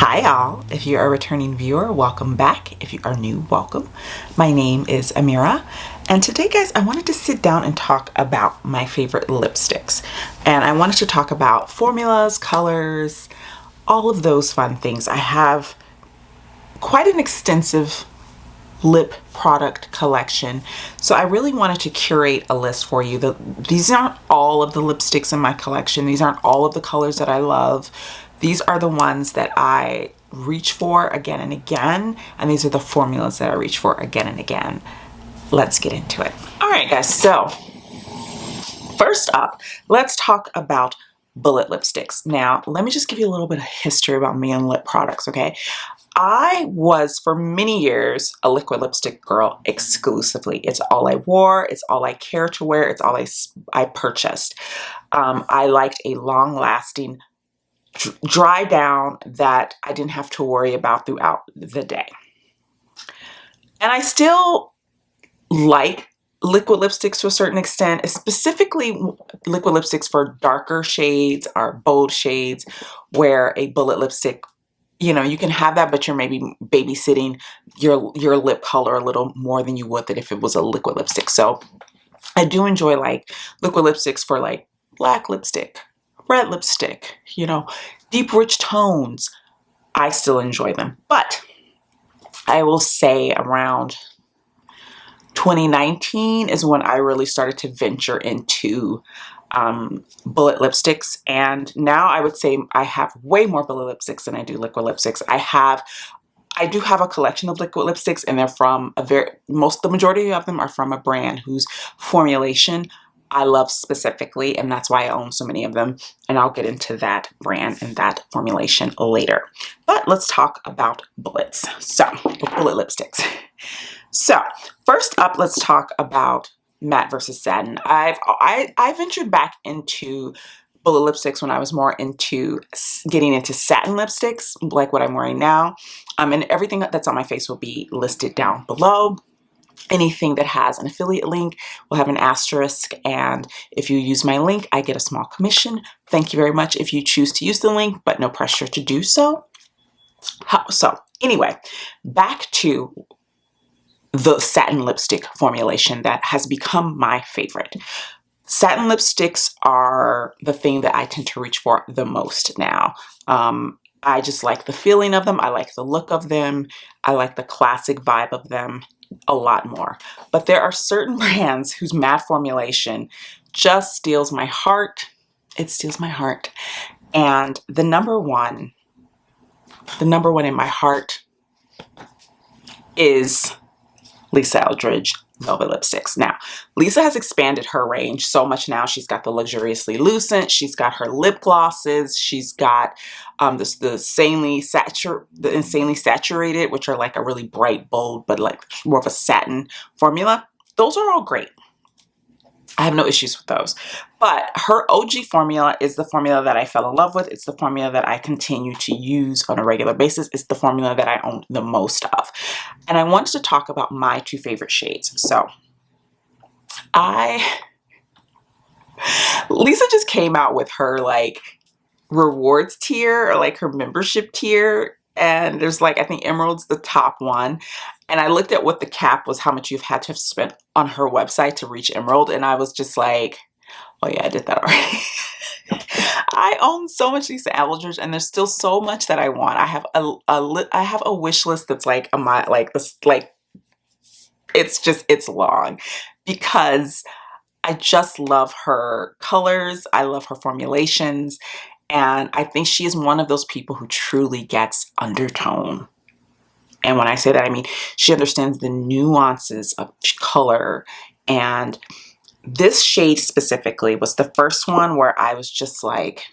Hi all, if you're a returning viewer, welcome back. If you are new, welcome. My name is Amira, and today guys, I wanted to sit down and talk about my favorite lipsticks. And I wanted to talk about formulas, colors, all of those fun things. I have quite an extensive lip product collection, so I really wanted to curate a list for you. These aren't all of the lipsticks in my collection. These aren't all of the colors that I love. These are the ones that I reach for again and again, and these are the formulas that I reach for again and again. Let's get into it. All right guys, so first up, let's talk about bullet lipsticks. Now, let me just give you a little bit of history about me and lip products, okay? I was, for many years, a liquid lipstick girl exclusively. It's all I wore. It's all I care to wear. It's all I purchased. I liked a long-lasting dry down that I didn't have to worry about throughout the day. And I still like liquid lipsticks to a certain extent, specifically liquid lipsticks for darker shades or bold shades, where a bullet lipstick, you know, you can have that, but you're maybe babysitting your lip color a little more than you would that if it was a liquid lipstick. So I do enjoy like liquid lipsticks for like black lipstick, red lipstick, you know, deep rich tones. I still enjoy them. But I will say around 2019 is when I really started to venture into bullet lipsticks, and now I would say I have way more bullet lipsticks than I do liquid lipsticks. I do have a collection of liquid lipsticks, and they're from the majority of them are from a brand whose formulation I love specifically, and that's why I own so many of them, and I'll get into that brand and that formulation later. But let's talk about bullets. So, bullet lipsticks. So, first up, let's talk about matte versus satin. I ventured back into bullet lipsticks when I was more into getting into satin lipsticks, like what I'm wearing now. And everything that's on my face will be listed down below. Anything that has an affiliate link will have an asterisk, and if you use my link, I get a small commission. Thank you very much if you choose to use the link, but no pressure to do so. So anyway, back to the satin lipstick formulation that has become my favorite. Satin lipsticks are the thing that I tend to reach for the most now. I just like the feeling of them. I like the look of them. I like the classic vibe of them a lot more. But there are certain brands whose matte formulation just steals my heart. It steals my heart. And the number one in my heart is Lisa Eldridge Velvet Lipsticks. Now, Lisa has expanded her range so much now. She's got the Luxuriously Lucent, she's got her lip glosses, she's got the Insanely Saturated, which are like a really bright, bold, but like more of a satin formula. Those are all great. I have no issues with those. But her OG formula is the formula that I fell in love with. It's the formula that I continue to use on a regular basis. It's the formula that I own the most of. And I wanted to talk about my two favorite shades. So Lisa just came out with her like rewards tier, or like her membership tier. And there's like, I think Emerald's the top one. And I looked at what the cap was, how much you've had to have spent on her website to reach Emerald. And I was just like, oh yeah, I did that already. I own so much Lisa Eldridge, and there's still so much that I want. I have a wish list that's like it's long, because I just love her colors. I love her formulations. And I think she is one of those people who truly gets undertone. And when I say that, I mean, she understands the nuances of color. And this shade specifically was the first one where I was just like,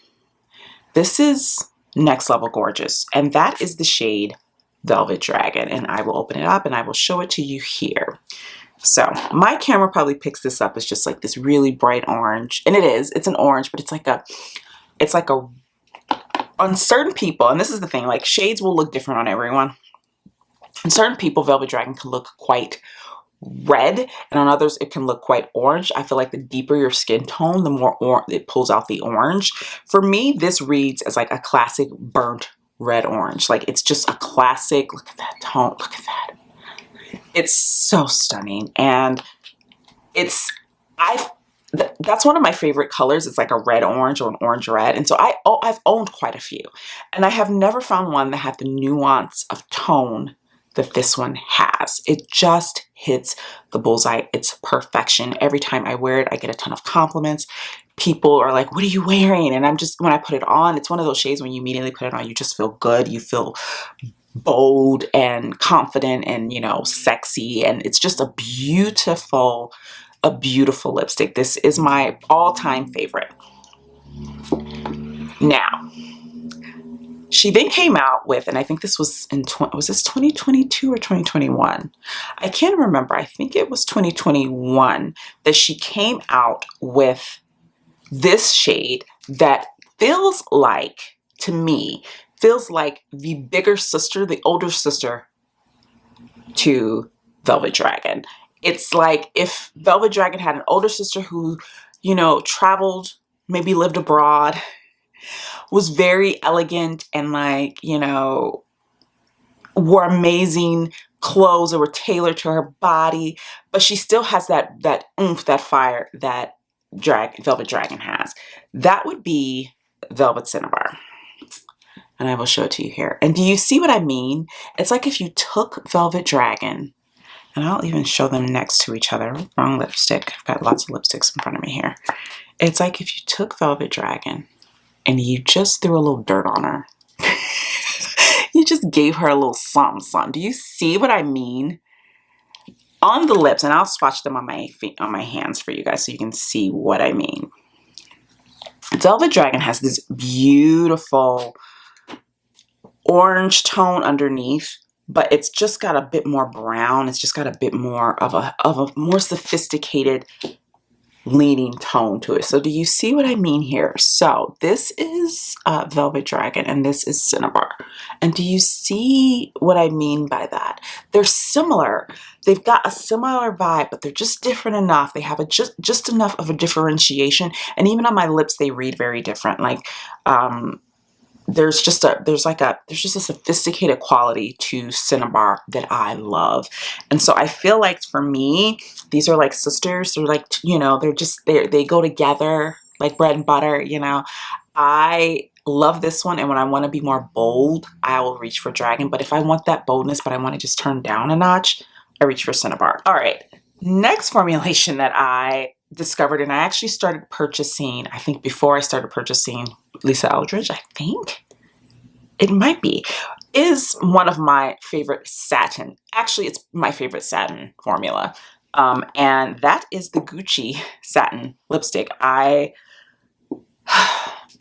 this is next level gorgeous. And that is the shade Velvet Dragon. And I will open it up and I will show it to you here. So my camera probably picks this up as just like this really bright orange. And it's an orange, but it's like on certain people, and this is the thing, like shades will look different on everyone. On certain people, Velvet Dragon can look quite red, and on others it can look quite orange. I feel like the deeper your skin tone, the more it pulls out the orange. For me, this reads as like a classic burnt red orange. Like, it's just a classic. Look at that tone. Look at that. It's so stunning. And that's one of my favorite colors. It's like a red orange or an orange red. And so I've owned quite a few. And I have never found one that had the nuance of tone that this one has. It just hits the bullseye. It's perfection. Every time I wear it, I get a ton of compliments. People are like, what are you wearing? And when I put it on, it's one of those shades when you immediately put it on, you just feel good. You feel bold and confident and, sexy. And it's just a beautiful lipstick. This is my all-time favorite. Now, she then came out with, and I think this was was this 2022 or 2021? I can't remember. I think it was 2021 that she came out with this shade that feels like, to me, the bigger sister, the older sister to Velvet Dragon. It's like if Velvet Dragon had an older sister who, traveled, maybe lived abroad, was very elegant and wore amazing clothes that were tailored to her body, but she still has that oomph, that fire that Velvet Dragon has. That would be Velvet Cinnabar. And I will show it to you here. And do you see what I mean? It's like if you took Velvet Dragon, and I'll even show them next to each other. Wrong lipstick. I've got lots of lipsticks in front of me here. It's like if you took Velvet Dragon and you just threw a little dirt on her. You just gave her a little something, something. Do you see what I mean? On the lips, and I'll swatch them on my feet, on my hands for you guys so you can see what I mean. Velvet Dragon has this beautiful orange tone underneath, but it's just got a bit more brown. It's just got a bit more of a more sophisticated leaning tone to it. So do you see what I mean here? So this is Velvet Dragon and this is Cinnabar. And do you see what I mean by that? They're similar. They've got a similar vibe, but they're just different enough. They have just enough of a differentiation. And even on my lips, they read very different. Like, there's just a sophisticated quality to Cinnabar that I love. And so I feel like for me, these are like sisters. They're like, they go together like bread and butter, I love this one. And when I want to be more bold, I will reach for Dragon. But if I want that boldness, but I want to just turn down a notch, I reach for Cinnabar. All right. Next formulation that I discovered, and I actually started purchasing, I think before I started purchasing Lisa Eldridge, I think it might be, is one of my favorite Satin. Actually, it's my favorite Satin formula. And that is the Gucci Satin lipstick. I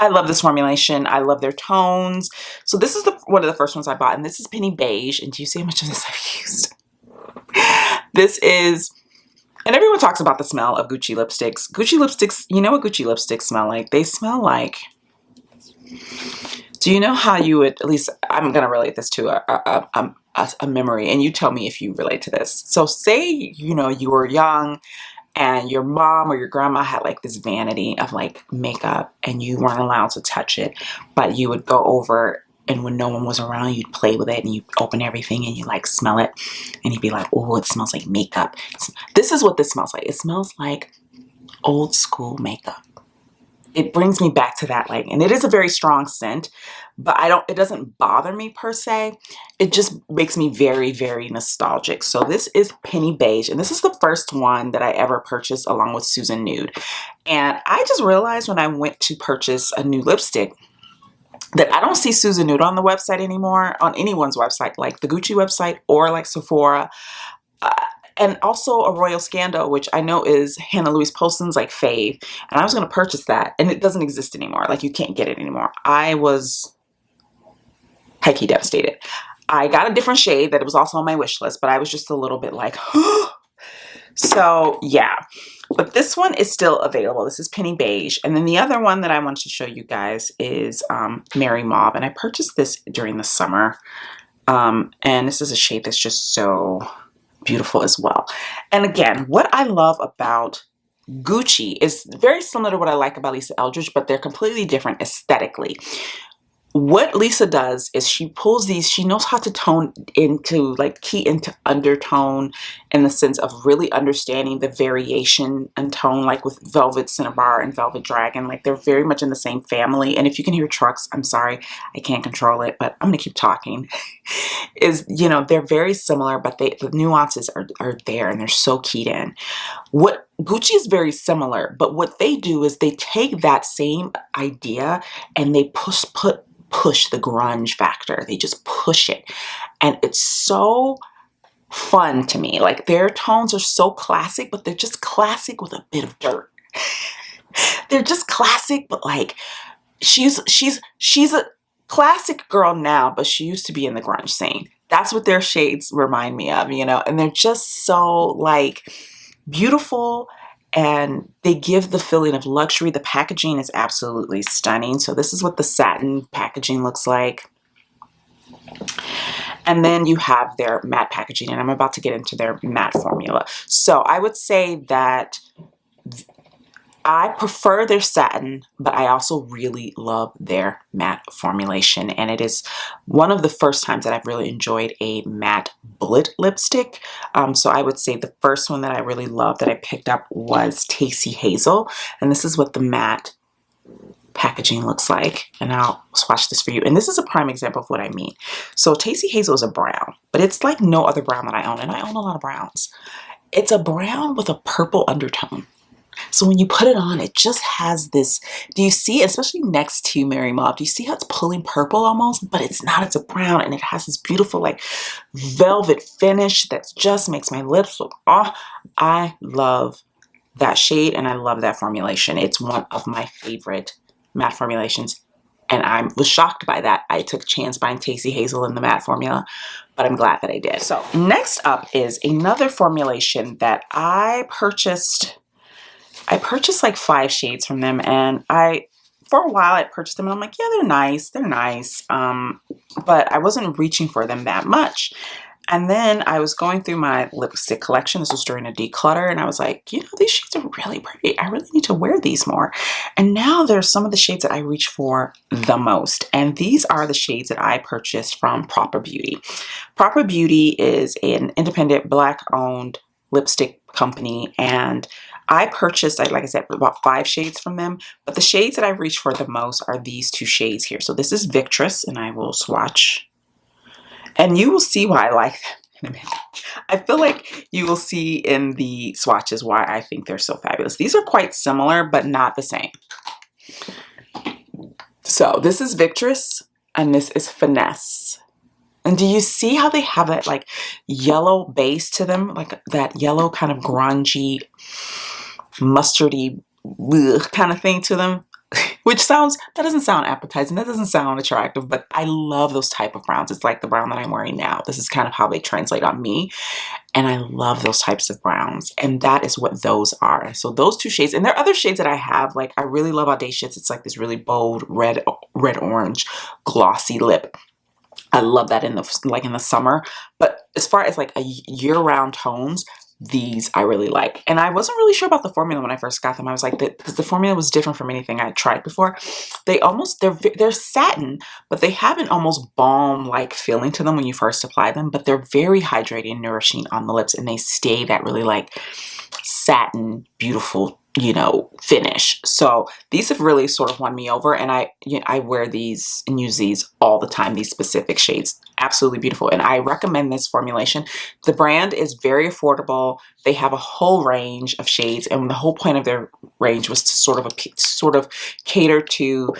love this formulation. I love their tones. So this is one of the first ones I bought, and this is Penny Beige. And do you see how much of this I've used? This is, and everyone talks about the smell of Gucci lipsticks. Gucci lipsticks, you know what Gucci lipsticks smell like? They smell like, do you know how you would, at least I'm going to relate this to a memory, and you tell me if you relate to this. So say, you were young and your mom or your grandma had like this vanity of like makeup and you weren't allowed to touch it, but you would go over and when no one was around, you'd play with it and you'd open everything and you like smell it and you'd be like, oh, it smells like makeup. This is what this smells like. It smells like old school makeup. It brings me back to that, and it is a very strong scent, but it doesn't bother me per se. It just makes me very, very nostalgic. So this is Penny Beige, and this is the first one that I ever purchased along with Susan Nude. And I just realized when I went to purchase a new lipstick that I don't see Susan Nude on the website anymore, on anyone's website, like the Gucci website or like Sephora. And also a Royal Scandal, which I know is Hannah Louise Poston's like fave. And I was going to purchase that. And it doesn't exist anymore. Like, you can't get it anymore. I was high-key devastated. I got a different shade that was also on my wish list. But I was just a little bit like, so yeah. But this one is still available. This is Penny Beige. And then the other one that I wanted to show you guys is Mary Mauve. And I purchased this during the summer. And this is a shade that's just so beautiful as well. And again, what I love about Gucci is very similar to what I like about Lisa Eldridge, but they're completely different aesthetically. what Lisa does is she pulls these, she knows how to tone into, like, key into undertone, in the sense of really understanding the variation in tone, like with Velvet Cinnabar and Velvet Dragon. Like, they're very much in the same family. And if you can hear trucks, I'm sorry, I can't control it, but I'm gonna keep talking. Is, you know, they're very similar, but the nuances are there, and they're so keyed in. What Gucci is very similar, but what they do is they take that same idea and they push the grunge factor. They just push it. And it's so fun to me. Like, their tones are so classic, but they're just classic with a bit of dirt. They're just classic, but like, she's a classic girl now, but she used to be in the grunge scene. That's what their shades remind me of, you know, and they're just so like beautiful, and they give the feeling of luxury. The packaging is absolutely stunning. So this is what the satin packaging looks like. And then you have their matte packaging, and I'm about to get into their matte formula. So I would say that I prefer their satin, but I also really love their matte formulation. And it is one of the first times that I've really enjoyed a matte bullet lipstick. So I would say the first one that I really loved that I picked up was Tasty Hazel. And this is what the matte packaging looks like. And I'll swatch this for you. And this is a prime example of what I mean. So Tasty Hazel is a brown, but it's like no other brown that I own. And I own a lot of browns. It's a brown with a purple undertone. So when you put it on, it just has this, do you see, especially next to Mary Mauve, do you see how it's pulling purple almost? But it's not, it's a brown, and it has this beautiful like velvet finish that just makes my lips look, oh, I love that shade, and I love that formulation. It's one of my favorite matte formulations, and I was shocked by that. I took a chance buying Tasty Hazel in the matte formula, but I'm glad that I did. So next up is another formulation that I purchased like 5 shades from them, and for a while I purchased them and I'm like, yeah, they're nice, but I wasn't reaching for them that much. And then I was going through my lipstick collection. This was during a declutter, and I was like, you know, these shades are really pretty. I really need to wear these more. And now there's some of the shades that I reach for the most. And these are the shades that I purchased from Propa Beauty. Propa Beauty is an independent Black-owned lipstick company, and I purchased, like I said, about 5 shades from them, but the shades that I reach for the most are these 2 shades here. So this is Victress, and I will swatch, and you will see why I like them in a minute. I feel like you will see in the swatches why I think they're so fabulous. These are quite similar, but not the same. So this is Victress, and this is Finesse. And do you see how they have that like yellow base to them? Like that yellow kind of grungy, mustardy kind of thing to them? Which that doesn't sound appetizing, that doesn't sound attractive, but I love those type of browns. It's like the brown that I'm wearing now. This is kind of how they translate on me, and I love those types of browns, and that is what those are. So those 2 shades, and there are other shades that I have, like I really love Audacious. It's like this really bold red orange glossy lip. I love that in the summer, but as far as like a year-round tones, these I really like. And I wasn't really sure about the formula when I first got them. I was like, because the formula was different from anything I tried before. They're satin, but they have an almost balm-like feeling to them when you first apply them, but they're very hydrating and nourishing on the lips, and they stay that really like satin, beautiful, you know, finish. So these have really sort of won me over, and I wear these and use these all the time, these specific shades. Absolutely beautiful, and I recommend this formulation. The brand is very affordable. They have a whole range of shades, and the whole point of their range was to sort of cater to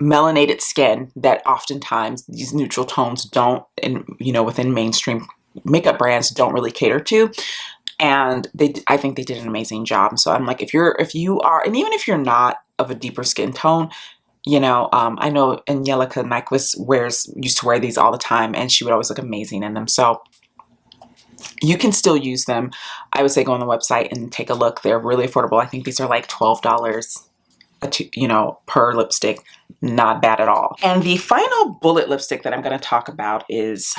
melanated skin that oftentimes these neutral tones don't, and you know, within mainstream makeup brands don't really cater to. And I think they did an amazing job. So I'm like, if you are, and even if you're not of a deeper skin tone, you know, I know Angelica Nyquist used to wear these all the time, and she would always look amazing in them. So you can still use them. I would say go on the website and take a look. They're really affordable. I think these are like $12, you know, per lipstick. Not bad at all. And the final bullet lipstick that I'm going to talk about is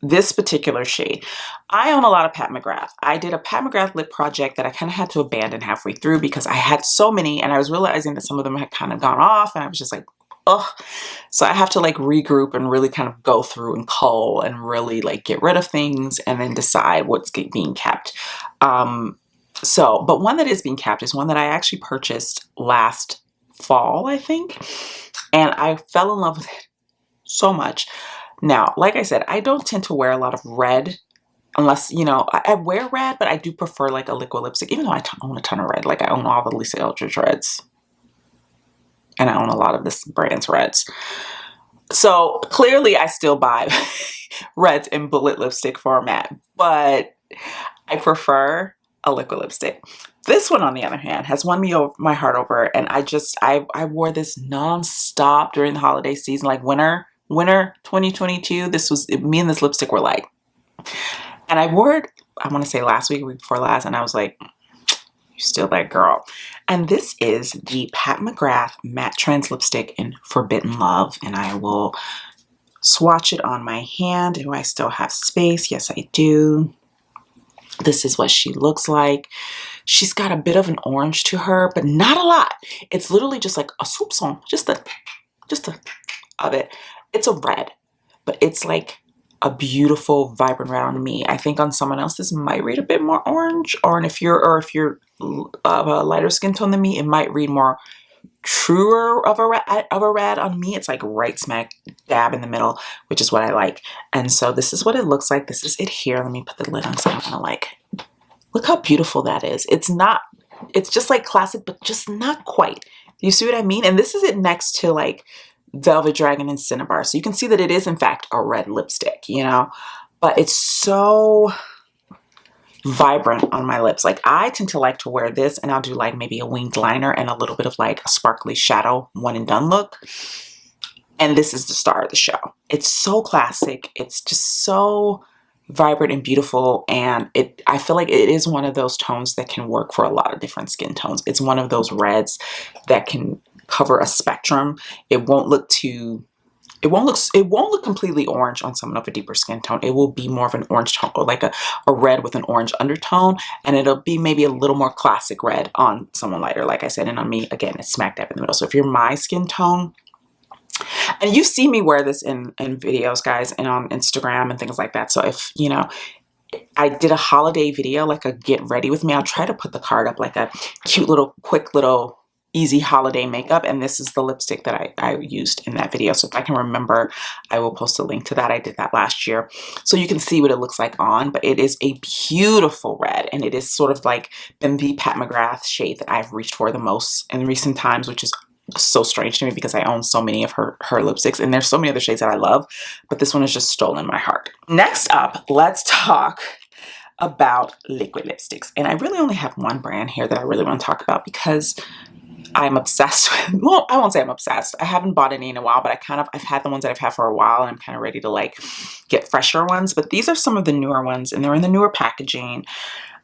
this particular shade. I own a lot of Pat McGrath. I did a Pat McGrath lip project that I kind of had to abandon halfway through because I had so many, and I was realizing that some of them had kind of gone off, and I was just like, ugh. So I have to like regroup and really kind of go through and cull and really like get rid of things and then decide what's being kept. But one that is being kept is one that I actually purchased last fall, I think. And I fell in love with it so much. Now, like I said, I don't tend to wear a lot of red unless, you know, I wear red, but I do prefer like a liquid lipstick, even though I own a ton of red. Like I own all the Lisa Eldridge reds. And I own a lot of this brand's reds. So clearly I still buy reds in bullet lipstick format, but I prefer a liquid lipstick. This one, on the other hand, has won me over, my heart over, and I wore this non-stop during the holiday season, like winter 2022. This was, me and this lipstick were like, and I wore it, I want to say last week, week before last, and I was like, you're still that girl. And this is the Pat McGrath Matte Trends Lipstick in Forbidden Love. And I will swatch it on my hand. Do I still have space? Yes, I do. This is what she looks like. She's got a bit of an orange to her, but not a lot. It's literally just like a soupçon, just a of it. It's a red, but it's like a beautiful, vibrant red on me. I think on someone else, this might read a bit more orange, or if you're of a lighter skin tone than me, it might read more truer of a red. On me, it's like right smack dab in the middle, which is what I like. And so this is what it looks like. This is it here. Let me put the lid on so I'm gonna like, look how beautiful that is. It's just like classic, but just not quite. You see what I mean? And this is it next to like Velvet Dragon and Cinnabar. So you can see that it is in fact a red lipstick, you know, but it's so vibrant on my lips. Like I tend to like to wear this and I'll do like maybe a winged liner and a little bit of like a sparkly shadow one and done look. And this is the star of the show. It's so classic. It's just so vibrant and beautiful. And I feel like it is one of those tones that can work for a lot of different skin tones. It's one of those reds that can cover a spectrum. It won't look completely orange on someone of a deeper skin tone. It will be more of an orange tone, or like a red with an orange undertone, and it'll be maybe a little more classic red on someone lighter, like I said. And on me, again, it's smack dab in the middle. So if you're my skin tone, and you see me wear this in videos, guys, and on Instagram and things like that. So if, you know, I did a holiday video, like a get ready with me, I'll try to put the card up, like a cute little, quick little easy holiday makeup. And this is the lipstick that I used in that video. So if I can remember, I will post a link to that. I did that last year. So you can see what it looks like on, but it is a beautiful red. And it is sort of like been the Pat McGrath shade that I've reached for the most in recent times, which is so strange to me because I own so many of her lipsticks, and there's so many other shades that I love, but this one has just stolen my heart. Next up, let's talk about liquid lipsticks. And I really only have one brand here that I really want to talk about because I'm obsessed with, well, I won't say I'm obsessed. I haven't bought any in a while, but I've had the ones that I've had for a while, and I'm kind of ready to like get fresher ones. But these are some of the newer ones, and they're in the newer packaging.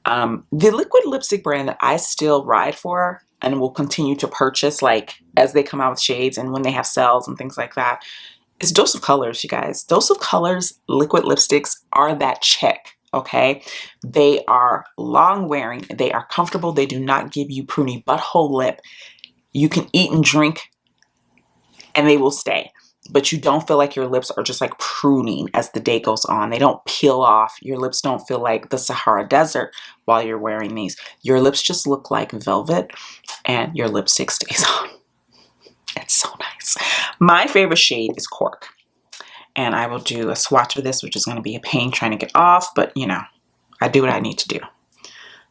The liquid lipstick brand that I still ride for and will continue to purchase like as they come out with shades and when they have sales and things like that is Dose of Colors, you guys. Dose of Colors liquid lipsticks are that check. Okay, they are long wearing, they are comfortable, they do not give you pruny butthole lip. You can eat and drink and they will stay, but you don't feel like your lips are just like pruning as the day goes on. They don't peel off. Your lips don't feel like the Sahara Desert while you're wearing these. Your lips just look like velvet and your lipstick stays on. It's so nice. My favorite shade is Cork. And I will do a swatch of this, which is going to be a pain trying to get off, but you know, I do what I need to do.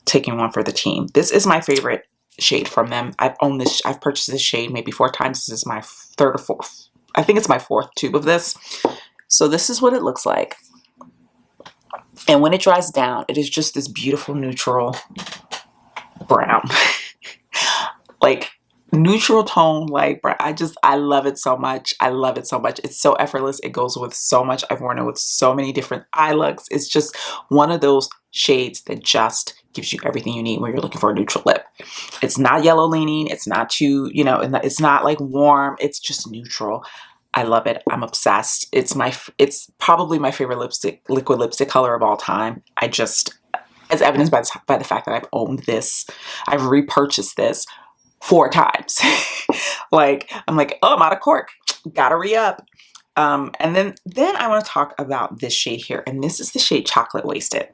Taking one for the team. This is my favorite shade from them. I've purchased this shade maybe 4 times. This is my 3rd or 4th. I think it's my 4th tube of this. So this is what it looks like. And when it dries down, it is just this beautiful neutral brown. Like neutral tone, like I love it so much. I love it so much. It's so effortless. It goes with so much. I've worn it with so many different eye looks. It's just one of those shades that just gives you everything you need when you're looking for a neutral lip. It's not yellow leaning. It's not too, you know, it's not like warm. It's just neutral. I love it. I'm obsessed. It's probably my favorite liquid lipstick color of all time. As evidenced by the fact that I've owned this, I've repurchased this 4 times. Like, I'm like, oh, I'm out of cork. Gotta re-up. And then I want to talk about this shade here, and this is the shade Chocolate Wasted.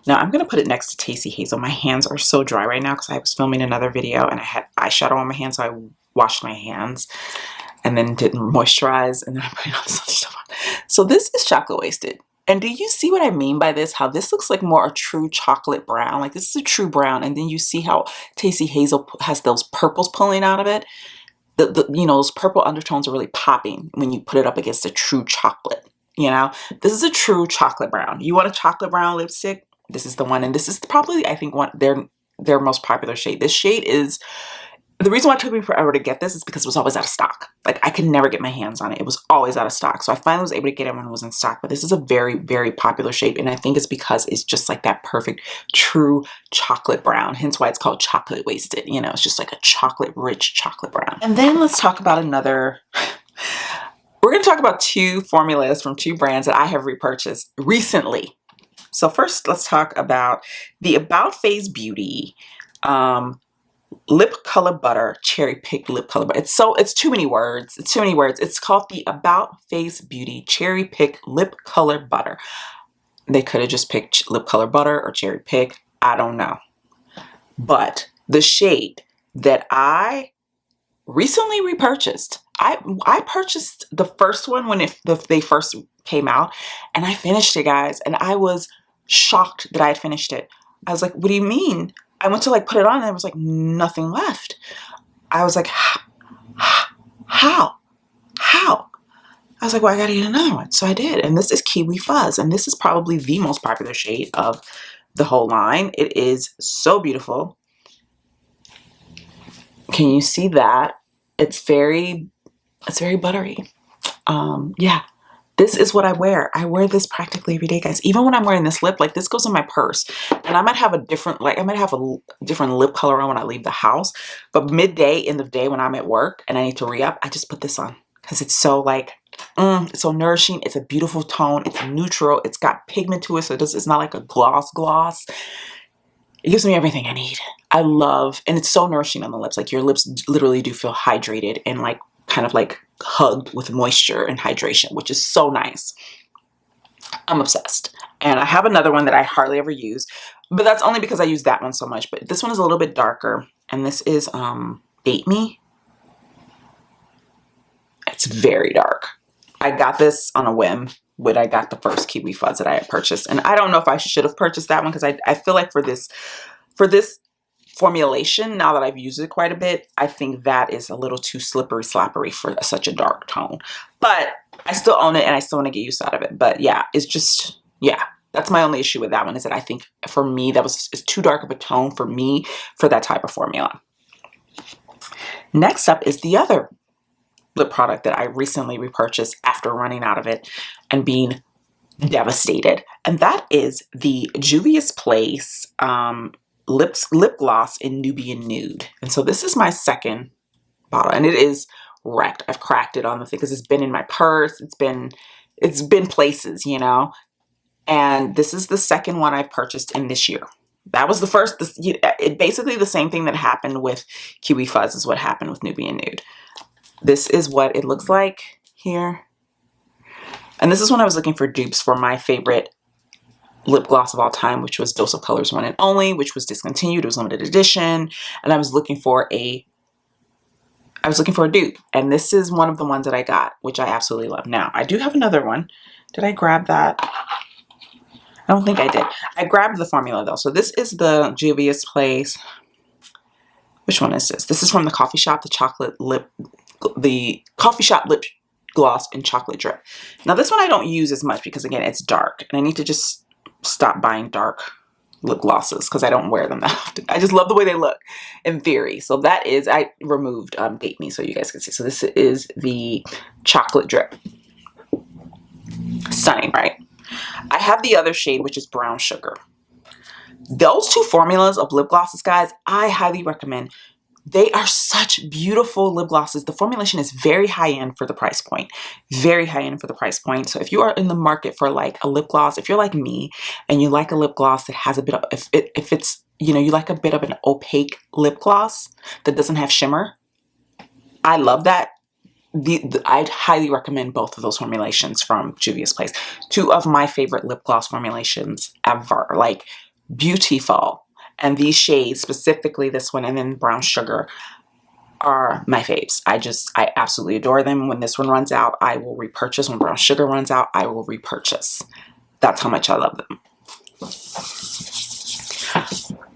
Now I'm going to put it next to Tasty Hazel. My hands are so dry right now because I was filming another video and I had eyeshadow on my hands, so I washed my hands and then didn't moisturize, and then I put all this other stuff on. So this is Chocolate Wasted. And do you see what I mean by this? How this looks like more a true chocolate brown. Like, this is a true brown, and then you see how Tasty Hazel has those purples pulling out of it. You know, those purple undertones are really popping when you put it up against a true chocolate. You know, this is a true chocolate brown. You want a chocolate brown lipstick? This is the one, and this is probably, I think, their most popular shade. This shade is, the reason why it took me forever to get this is because it was always out of stock. Like, I could never get my hands on it. It was always out of stock. So I finally was able to get it when it was in stock. But this is a very, very popular shade. And I think it's because it's just like that perfect, true chocolate brown. Hence why it's called Chocolate Wasted. You know, it's just like a chocolate, rich chocolate brown. And then let's talk about another. We're going to talk about 2 formulas from 2 brands that I have repurchased recently. So first, let's talk about the About Face Beauty Lip Color Butter, Cherry Pick Lip Color Butter. It's too many words. It's too many words. It's called the About Face Beauty Cherry Pick Lip Color Butter. They could have just picked Lip Color Butter or Cherry Pick. I don't know. But the shade that I recently repurchased, I purchased the first one when they first came out, and I finished it, guys. And I was shocked that I had finished it. I was like, what do you mean? I went to like put it on and there was like nothing left. I was like, how? I was like, well, I gotta get another one. So I did. And this is Kiwi Fuzz. And this is probably the most popular shade of the whole line. It is so beautiful. Can you see that? It's very buttery. Yeah. This is what I wear. I wear this practically every day, guys. Even when I'm wearing this lip, like, this goes in my purse. And I might have a different, different lip color on when I leave the house. But midday in the day when I'm at work and I need to re-up, I just put this on. Because it's so like, it's so nourishing. It's a beautiful tone. It's neutral. It's got pigment to it. So it's not like a gloss. It gives me everything I need. I love, and it's so nourishing on the lips. Like, your lips literally do feel hydrated and like kind of like hugged with moisture and hydration, which is so nice. I'm obsessed. And I have another one that I hardly ever use, but that's only because I use that one so much. But this one is a little bit darker, and this is Date Me. It's very dark. I got this on a whim when I got the first Kiwi Fuzz that I had purchased, and I don't know if I should have purchased that one because I feel like for this formulation, now that I've used it quite a bit, I think that is a little too slappery for such a dark tone. But I still own it and I still want to get used out of it. But yeah, it's just, yeah, that's my only issue with that one, is that I think for me, it's too dark of a tone for me for that type of formula. Next up is the other lip product that I recently repurchased after running out of it and being devastated. And that is the Juvia's Place lip gloss in Nubian Nude. And so this is my second bottle, and it is wrecked. I've cracked it on the thing because it's been in my purse. It's been places, you know. And this is the second one I've purchased in this year. That was the first. It basically the same thing that happened with Kiwi Fuzz is what happened with Nubian Nude. This is what it looks like here. And this is when I was looking for dupes for my favorite lip gloss of all time, which was Dose of Colors One and Only, which was discontinued. It was limited edition, and I was looking for a dupe, and this is one of the ones that I got, which I absolutely love. Now, I do have another one. Did I grab that? I don't think I did. I grabbed the formula though. So this is the Juvia's Place. Which one is this? This is from the coffee shop, the coffee shop lip gloss in chocolate drip. Now this one I don't use as much because, again, it's dark, and I need to just stop buying dark lip glosses because I don't wear them that often. I just love the way they look in theory. So that is, I removed Date Me so you guys can see. So this is the chocolate drip. Stunning, right? I have the other shade, which is Brown Sugar. Those 2 formulas of lip glosses, guys, I highly recommend They are such beautiful lip glosses. The formulation is very high end for the price point. Very high end for the price point. So if you are in the market for like a lip gloss, if you're like me and you like a lip gloss that has a bit of, if it's, you know, you like a bit of an opaque lip gloss that doesn't have shimmer, I love that. I'd highly recommend both of those formulations from Juvia's Place. Two of my favorite lip gloss formulations ever. Like, beautiful. And these shades, specifically this one and then Brown Sugar, are my faves. I absolutely adore them. When this one runs out, I will repurchase. When Brown Sugar runs out, I will repurchase. That's how much I love them.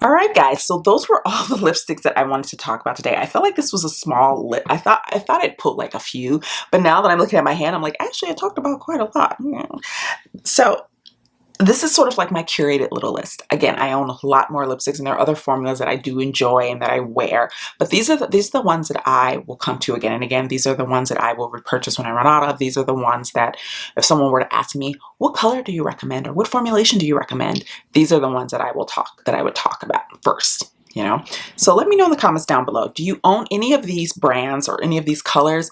All right, guys, so those were all the lipsticks that I wanted to talk about today. I felt like this was a small lip. I thought I'd put like a few, but now that I'm looking at my hand, I'm like, actually, I talked about quite a lot. So this is sort of like my curated little list. Again, I own a lot more lipsticks, and there are other formulas that I do enjoy and that I wear. But these are the ones that I will come to again and again. These are the ones that I will repurchase when I run out of. These are the ones that if someone were to ask me, what color do you recommend or what formulation do you recommend? These are the ones that I would talk about first. You know? So let me know in the comments down below. Do you own any of these brands or any of these colors?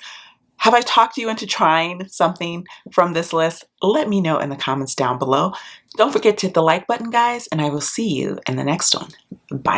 Have I talked you into trying something from this list? Let me know in the comments down below. Don't forget to hit the like button, guys, and I will see you in the next one. Bye.